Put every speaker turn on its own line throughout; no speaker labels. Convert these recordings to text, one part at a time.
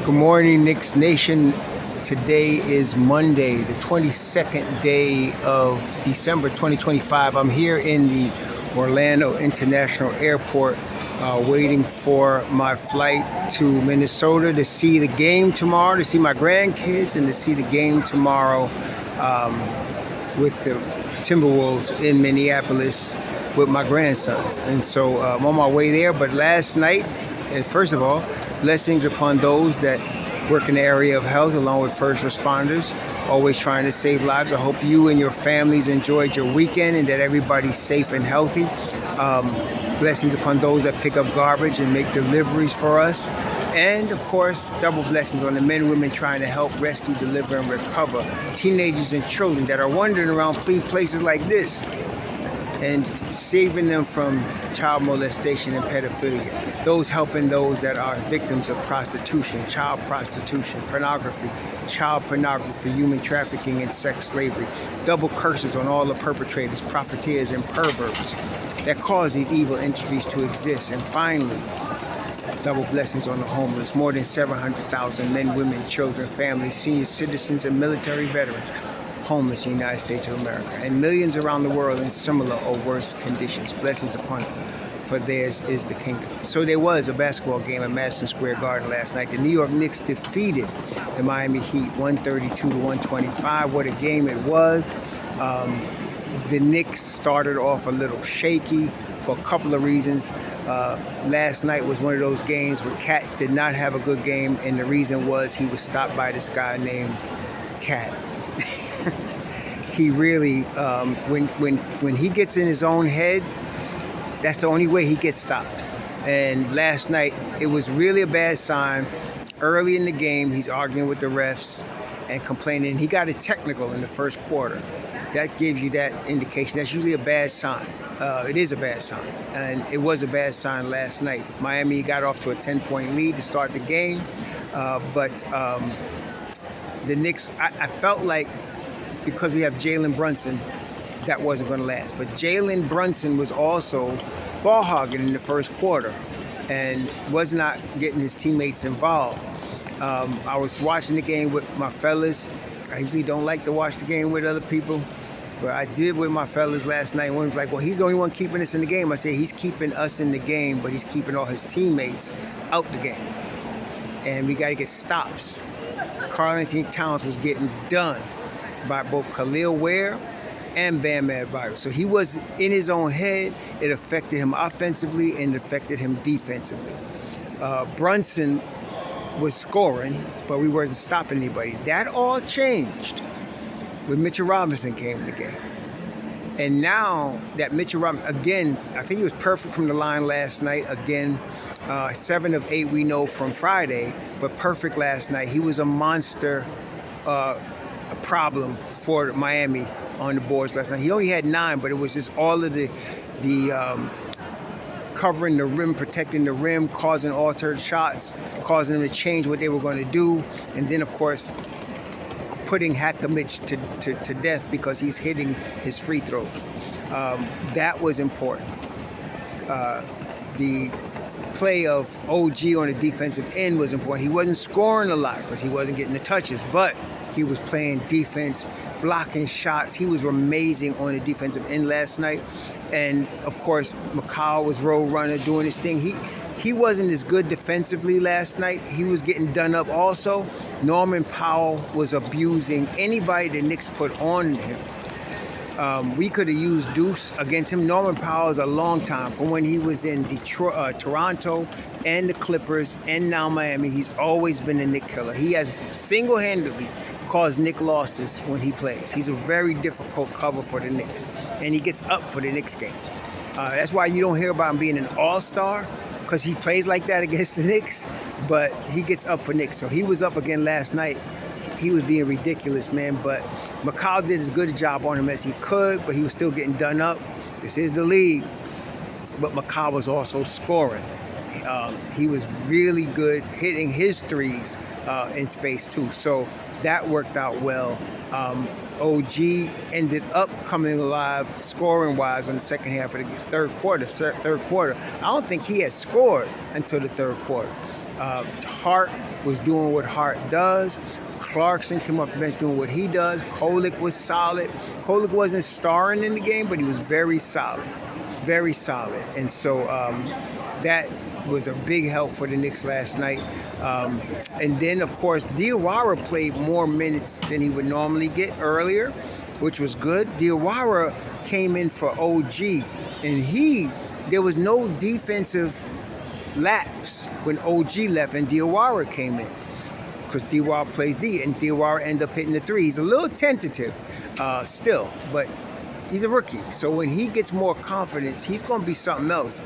Good morning, Knicks Nation. Today is Monday, the 22nd day of December 2025. I'm here in the Orlando International Airport waiting for my flight to Minnesota to see the game tomorrow, to see my grandkids, and to see the game tomorrow with the Timberwolves in Minneapolis with my grandsons. And so I'm on my way there. But last night, first of all, blessings upon those that work in the area of health, along with first responders, always trying to save lives. I hope you and your families enjoyed your weekend and that everybody's safe and healthy. Blessings upon those that pick up garbage and make deliveries for us. And of course, double blessings on the men and women trying to help rescue, deliver, and recover teenagers and children that are wandering around places like this and saving them from child molestation and pedophilia. Those helping those that are victims of prostitution, child prostitution, pornography, child pornography, human trafficking, and sex slavery. Double curses on all the perpetrators, profiteers, and perverts that cause these evil industries to exist. And finally, double blessings on the homeless. More than 700,000 men, women, children, families, senior citizens, and military veterans homeless in the United States of America, and millions around the world in similar or worse conditions. Blessings upon them, for theirs is the kingdom. So there was a basketball game at Madison Square Garden last night. The New York Knicks defeated the Miami Heat 132-125. What a game it was. The Knicks started off a little shaky for a couple of reasons. Last night was one of those games where Cat did not have a good game, and the reason was he was stopped by this guy named Cat. He really, when he gets in his own head, that's the only way he gets stopped. And last night, it was really a bad sign. Early in the game, he's arguing with the refs and complaining. He got a technical in the first quarter. That gives you that indication. That's usually a bad sign. It is a bad sign. And it was a bad sign last night. Miami got off to a 10-point lead to start the game. But the Knicks, I felt like, because we have Jaylen Brunson, that wasn't going to last. But Jaylen Brunson was also ball hogging in the first quarter and was not getting his teammates involved. I was watching the game with my fellas. I usually don't like to watch the game with other people, but I did with my fellas last night. One was like, well, he's the only one keeping us in the game. I said, he's keeping us in the game, but he's keeping all his teammates out the game. And we got to get stops. Karl-Anthony Towns was getting done by both Khalil Ware and Bam Adebayo. So he was in his own head. It affected him offensively and it affected him defensively. Brunson was scoring, but we weren't stopping anybody. That all changed when Mitchell Robinson came in the game. And now that Mitchell Robinson, again, I think he was perfect from the line last night. Again, 7 of 8 we know from Friday, but perfect last night. He was a monster a problem for Miami on the boards last night. He only had 9, but it was just all of the covering the rim, protecting the rim, causing altered shots, causing them to change what they were going to do, and then, of course, putting Hakamich to death because he's hitting his free throws. That was important. The play of OG on the defensive end was important. He wasn't scoring a lot because he wasn't getting the touches, but he was playing defense, blocking shots. He was amazing on the defensive end last night. And, of course, McCall was road runner doing his thing. He wasn't as good defensively last night. He was getting done up also. Norman Powell was abusing anybody the Knicks put on him. We could have used Deuce against him. Norman Powell is a long time. From when he was in Detroit, Toronto, and the Clippers, and now Miami, he's always been a Knick killer. He has single-handedly caused Knick losses when he plays. He's a very difficult cover for the Knicks, and he gets up for the Knicks games. That's why you don't hear about him being an all-star, because he plays like that against the Knicks, but he gets up for Knicks. So he was up again last night. He was being ridiculous, man, but McCall did as good a job on him as he could, but he was still getting done up. This is the league, but McCall was also scoring. He was really good hitting his threes in space too, so that worked out well. OG ended up coming alive scoring-wise in the second half of the third quarter. I don't think he had scored until the third quarter. Hart was doing what Hart does. Clarkson came off the bench doing what he does. Kolek was solid. Kolek wasn't starring in the game, but he was very solid. Very solid. And so that was a big help for the Knicks last night. And then, of course, Diawara played more minutes than he would normally get earlier, which was good. Diawara came in for OG, and there was no defensive lapse when OG left and Diawara came in, because Diawara plays D, and Diawara ended up hitting the three. He's a little tentative still, but he's a rookie. So when he gets more confidence, he's going to be something else.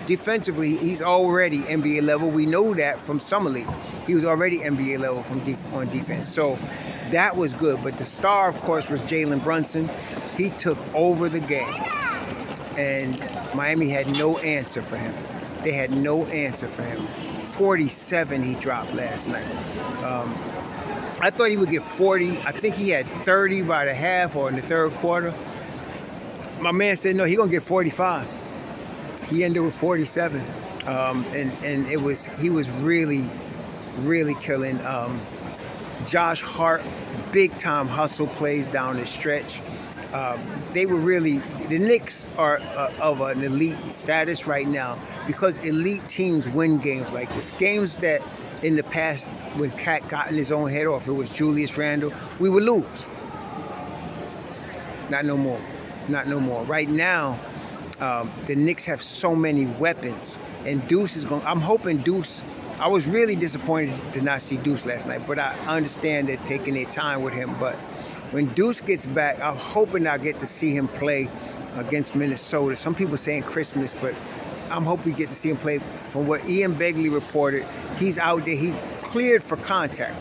Defensively, he's already NBA level. We know that from Summer League. He was already NBA level on defense. So that was good. But the star, of course, was Jaylen Brunson. He took over the game. And Miami had no answer for him. They had no answer for him. 47 he dropped last night. I thought he would get 40. I think he had 30 by the half or in the third quarter. My man said, no, he's going to get 45. He ended with 47. And he was really, really killing. Josh Hart, big-time hustle plays down the stretch. The Knicks are of an elite status right now because elite teams win games like this. Games that in the past, when Cat got in his own head, or if it was Julius Randle, we would lose. Not no more. Not no more. Right now, the Knicks have so many weapons, and Deuce is going. I'm hoping Deuce. I was really disappointed to not see Deuce last night, but I understand they're taking their time with him. But when Deuce gets back, I'm hoping I'll get to see him play against Minnesota. Some people saying Christmas, but I'm hoping we get to see him play. From what Ian Begley reported, he's out there. He's cleared for contact.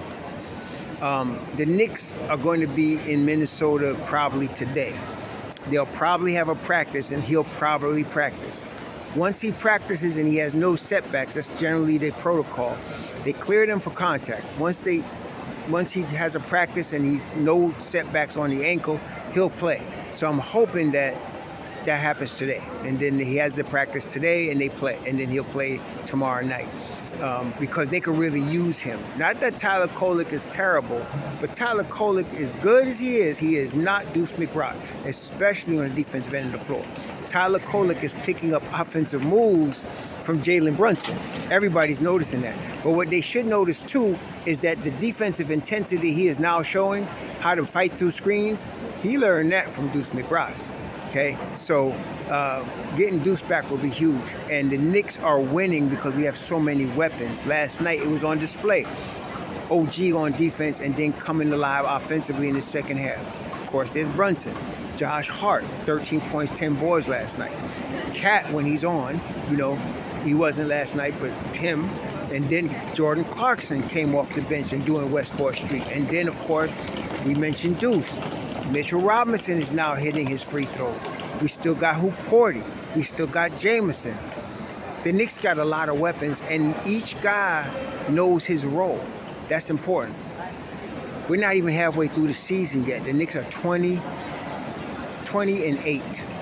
The Knicks are going to be in Minnesota probably today. They'll probably have a practice, and he'll probably practice. Once he practices and he has no setbacks, that's generally their protocol. They cleared him for contact. Once he has a practice and he's no setbacks on the ankle, he'll play. So I'm hoping that happens today. And then he has the practice today and they play. And then he'll play tomorrow night. Because they could really use him. Not that Tyler Kolek is terrible, but Tyler Kolek, as good as he is not Deuce McBride, especially on the defensive end of the floor. Tyler Kolek is picking up offensive moves from Jaylen Brunson. Everybody's noticing that. But what they should notice too is that the defensive intensity he is now showing, how to fight through screens, he learned that from Deuce McBride. Okay, so getting Deuce back will be huge. And the Knicks are winning because we have so many weapons. Last night it was on display. OG on defense and then coming alive offensively in the second half. Of course, there's Brunson. Josh Hart, 13 points, 10 boards last night. Cat, when he's on, he wasn't last night, but him. And then Jordan Clarkson came off the bench and doing West 4th Street. And then, of course, we mentioned Deuce. Mitchell Robinson is now hitting his free throws. We still got Porty. We still got Jameson. The Knicks got a lot of weapons, and each guy knows his role. That's important. We're not even halfway through the season yet. The Knicks are 20-8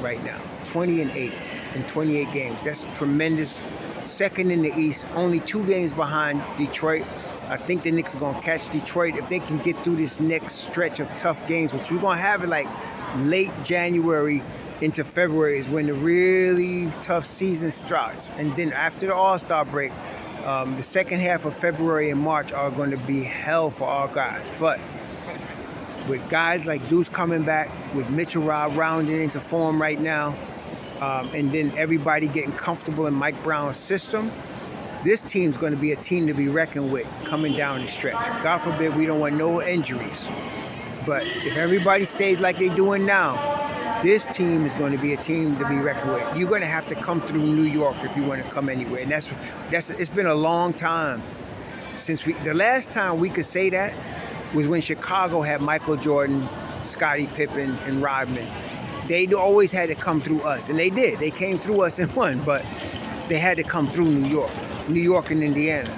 right now. 20-8 in 28 games. That's tremendous. Second in the East, only 2 games behind Detroit. I think the Knicks are going to catch Detroit if they can get through this next stretch of tough games, which we're going to have it like late January into February is when the really tough season starts. And then after the All-Star break, the second half of February and March are going to be hell for our guys. But with guys like Deuce coming back, with Mitchell rounding into form right now, and then everybody getting comfortable in Mike Brown's system, this team's going to be a team to be reckoned with coming down the stretch. God forbid we don't want no injuries. But if everybody stays like they're doing now, this team is going to be a team to be reckoned with. You're going to have to come through New York if you want to come anywhere. And it's been a long time since the last time we could say that was when Chicago had Michael Jordan, Scottie Pippen, and Rodman. They always had to come through us, and they did. They came through us and won, but they had to come through New York and Indiana.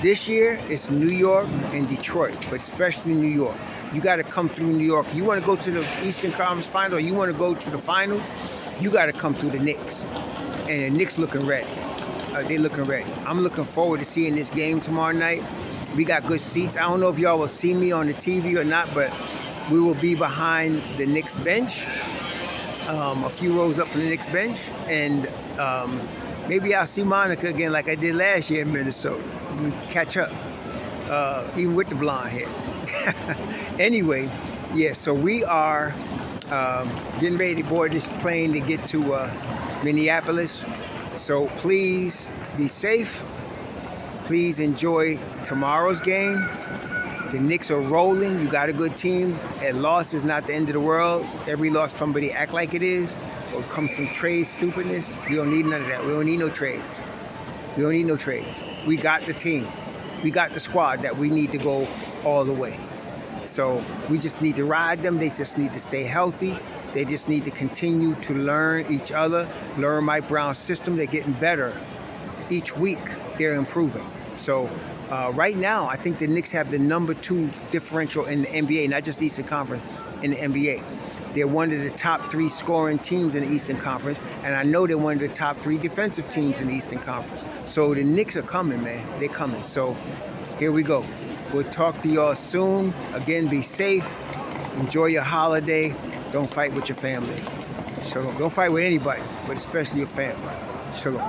This year, it's New York and Detroit, but especially New York. You got to come through New York. You want to go to the Eastern Conference Finals, or you want to go to the finals, you got to come through the Knicks. And the Knicks looking ready. They looking ready. I'm looking forward to seeing this game tomorrow night. We got good seats. I don't know if y'all will see me on the TV or not, but we will be behind the Knicks bench, a few rows up from the Knicks bench, and maybe I'll see Monica again like I did last year in Minnesota. We catch up, even with the blonde hair. Anyway, yeah, so we are getting ready to board this plane to get to Minneapolis. So please be safe. Please enjoy tomorrow's game. The Knicks are rolling. You got a good team. A loss is not the end of the world. Every loss, somebody act like it is. Or comes some trade stupidness. We don't need none of that. We don't need no trades. We don't need no trades. We got the team. We got the squad that we need to go all the way. So we just need to ride them. They just need to stay healthy. They just need to continue to learn each other, learn Mike Brown's system. They're getting better each week. They're improving. So right now, I think the Knicks have the #2 differential in the NBA, not just the Eastern Conference, in the NBA. They're one of the top 3 scoring teams in the Eastern Conference, and I know they're one of the top 3 defensive teams in the Eastern Conference. So the Knicks are coming, man. They're coming. So here we go. We'll talk to y'all soon. Again, be safe. Enjoy your holiday. Don't fight with your family. Shalom. Don't fight with anybody, but especially your family. Shalom.